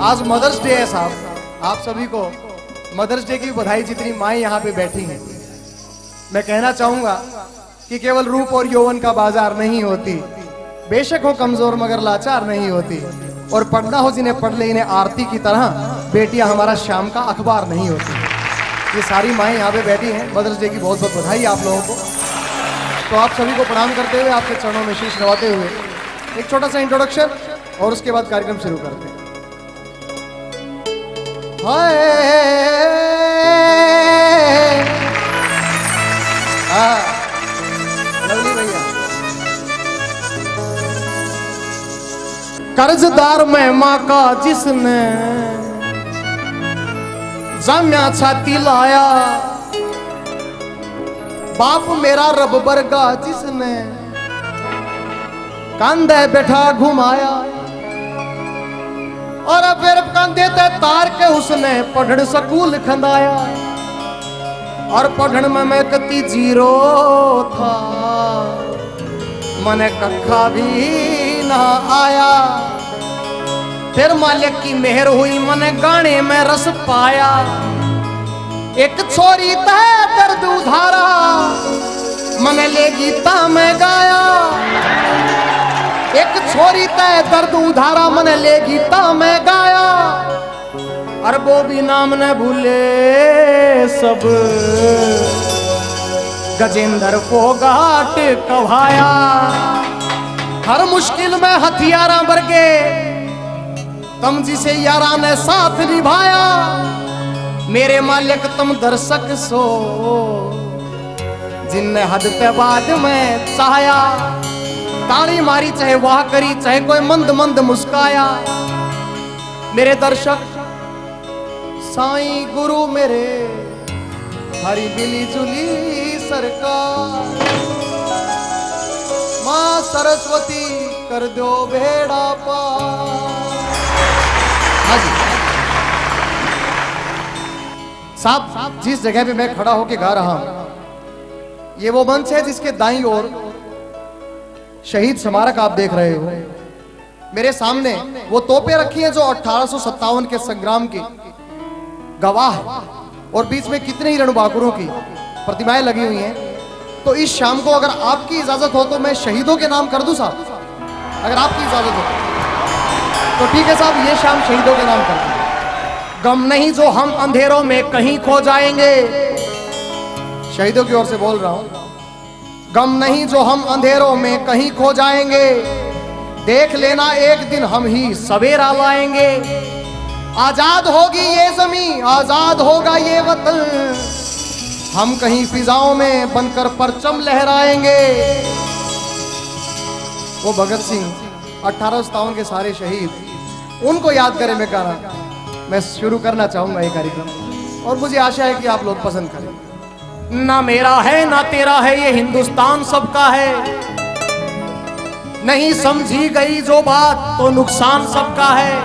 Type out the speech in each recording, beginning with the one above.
आज mother's day है साहब, आप सभी को मदर्स डे की बधाई। जितनी माएँ यहाँ पे बैठी हैं, मैं कहना चाहूंगा कि केवल रूप और यौवन का बाजार नहीं होती, बेशक हो कमजोर मगर लाचार नहीं होती, और पढ़ना हो जिन्हें पढ़ ले इन्हें आरती की तरह, बेटियां हमारा शाम का अखबार नहीं होती। ये सारी माएँ यहाँ पे बैठी हैं, मदर्स डे की बहुत बहुत बधाई आप लोगों को। तो आप सभी को प्रणाम करते हुए, आपके चरणों में शीश नवाते हुए एक छोटा सा इंट्रोडक्शन और उसके बाद कार्यक्रम शुरू करते हैं। हाय लवली भैया, कर्जदार में माँ का जिसने जाम्या छाती लाया, बाप मेरा रब बरगा जिसने कंधे बैठा घुमाया, और फिर कंधे ते तार के उसने पढ़न स्कूल खंदाया, और पढ़न में मैं कती जीरो था, मने कखा भी ना आया। फिर मालिक की मेहर हुई, मने गाने में रस पाया। एक छोरी तय दर्द उधारा, मने ले गीता में गाया। एक छोरी तय दर्द उधारा, मने ले गीता में गाया। और वो भी नाम न भूले सब, गजेंद्र फोगाट कहाया। हर मुश्किल में हथियारा बरगे, तुम जिसे यारा ने साथ निभाया। मेरे मालिक तुम दर्शक सो, जिनने हद पे बाद में चाहया। ताली मारी चाहे वाह करी, चाहे कोई मंद मंद मुस्काया। मेरे दर्शक साईं गुरु मेरे, हरी मिली जुली सरकार। माँ सरस्वती कर दो बेड़ा पार। साहब, जिस जगह पे मैं खड़ा होके गा रहा हूं, ये वो मंच है जिसके दाईं ओर शहीद स्मारक आप देख रहे हो। मेरे सामने वो तोपें रखी हैं जो 1857 के संग्राम की गवाह है, और बीच में कितने ही रणबांकुरों की प्रतिमाएं लगी हुई हैं। तो इस शाम को अगर आपकी इजाजत हो तो मैं शहीदों के नाम कर दूं साहब, अगर आपकी इजाजत हो तो ठीक है साहब, ये शाम शहीदों के नाम कर दूं। गम नहीं जो हम अंधेरों में कहीं खो जाएंगे, शहीदों की ओर से बोल रहा हूं। गम नहीं जो हम अंधेरों में कहीं खो जाएंगे, देख लेना एक दिन हम ही सवेरा लाएंगे। आजाद होगी ये जमीन, आजाद होगा ये वतन, हम कहीं फिजाओं में बनकर परचम लहराएंगे। वो भगत सिंह 1857 के सारे शहीद, उनको याद करें मैं गाना मैं शुरू करना चाहूंगा ये कार्यक्रम, और मुझे आशा है कि आप लोग पसंद करें। ना मेरा है ना तेरा है, ये हिंदुस्तान सबका है। नहीं समझी गई जो बात तो नुकसान सबका है।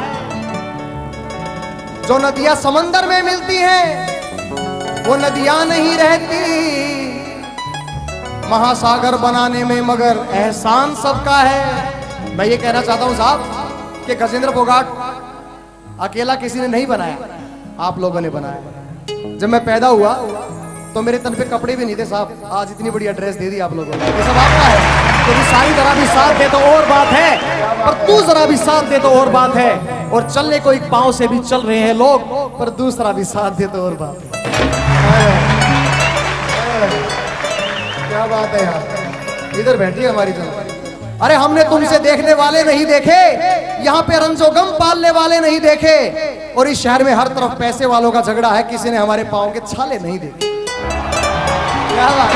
जो नदियां समंदर में मिलती हैं वो नदियां नहीं रहती, महासागर बनाने में मगर एहसान सबका है। मैं ये कहना चाहता हूं साहब कि गजेंद्र फोगाट अकेला किसी ने नहीं बनाया, आप लोगों ने बनाया। जब मैं पैदा हुआ तो मेरे तन पे कपड़े भी नहीं थे साहब, आज इतनी बड़ी ड्रेस दे दी आप लोगों ने, ये सब आपका है। तो सारी जरा भी साथ दे तो और बात है, पर तू जरा भी साथ दे तो और बात है। और चलने को एक पांव से भी चल रहे हैं लोग, पर दूसरा भी साथ दे तो और बात है। क्या बात है यार, इधर बैठी है हमारी जनता। अरे हमने तुमसे देखने वाले नहीं देखे, यहाँ पे रंजोगम पालने वाले नहीं देखे, और इस शहर में हर तरफ पैसे वालों का झगड़ा है, किसी ने हमारे पांव के छाले नहीं देखे। क्या बात,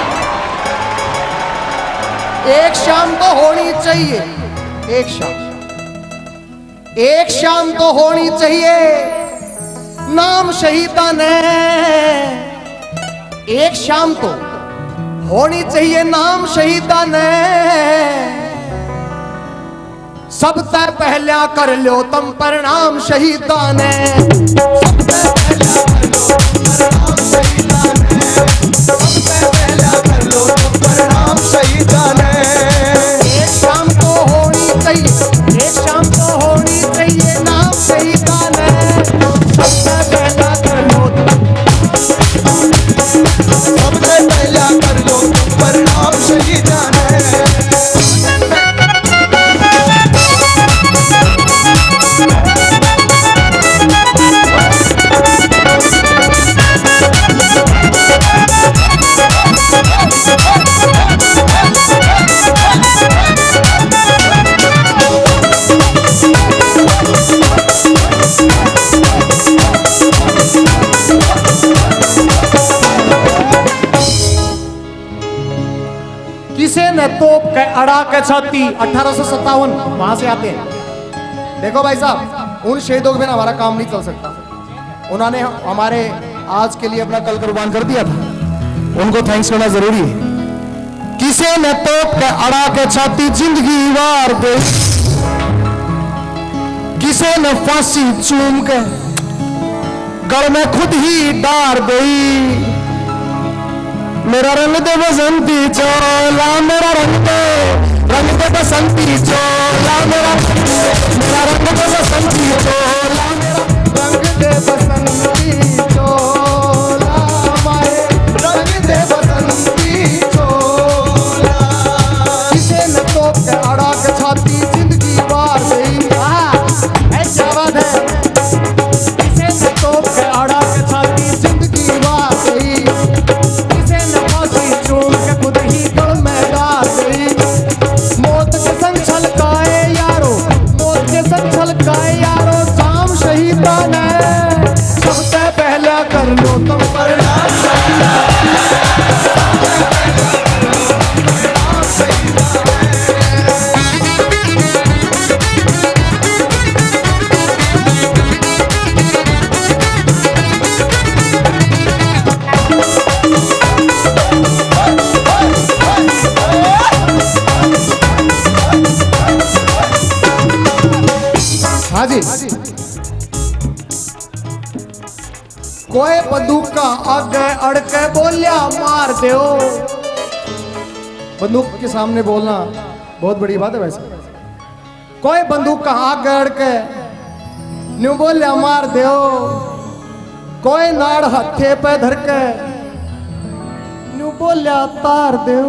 एक शाम तो होनी चाहिए, एक शाम तो होनी चाहिए नाम शहीदा ने। एक शाम तो होनी चाहिए नाम शहीदा ने, सब तय पहला कर लो तुम प्रणाम शहीदा ने। सब तय पहला कर लो तुम प्रणाम शहीदा ने, सब तय पहला कर लो तुम प्रणाम शहीदा ने। एक शाम तो होनी चाहिए, एक शाम तो होनी चाहिए नाम शहीदा शहीदा ने सबसे पहला कर लो सबसे पहला कर लो प्रणाम शहीदा ने। किसे ने तोप के अड़ा के छाती 1857 वहां से आते हैं। देखो भाई साहब, उन शहीदों के बिना हमारा काम नहीं चल सकता। उन्होंने हमारे आज के लिए अपना कल कुर्बान कर दिया था, उनको थैंक्स करना जरूरी है। किसे ने तोप के अड़ा के छाती जिंदगी वार दे, किसे ने फांसी चूम के गल में खुद ही डार गई। मेरा रंग दे बसंती चोला, मेरा रंग दे बसंती चोला, मेरा रंग दे बसंती चोला, मेरा रंग दे बसंती चोला, माए रंग दे बसंती चोला। किसे न तोप के अड़ा के छाती जिंदगी वार गई। क्या बात है। किसे न तोप के अड़ा के छाती जिंदगी वार गई, चूम के खुद ही गल में डाल गई। मौत के संग छलकाए यारो, मौत के संग छलकाए यारो, शाम शहीदा ने सबसे पहला कर लो तुम प्रणाम शहीदा। हाँ जी, कोई बंदूक का आगे अड़के बोलिया मार दो। बंदूक के सामने बोलना बहुत बड़ी बात है वैसे। कोई बंदूक का आगे अड़के न्यू बोलिया मार दो, कोई नाड़ हथे पे धर के न्यू बोलिया तार दो।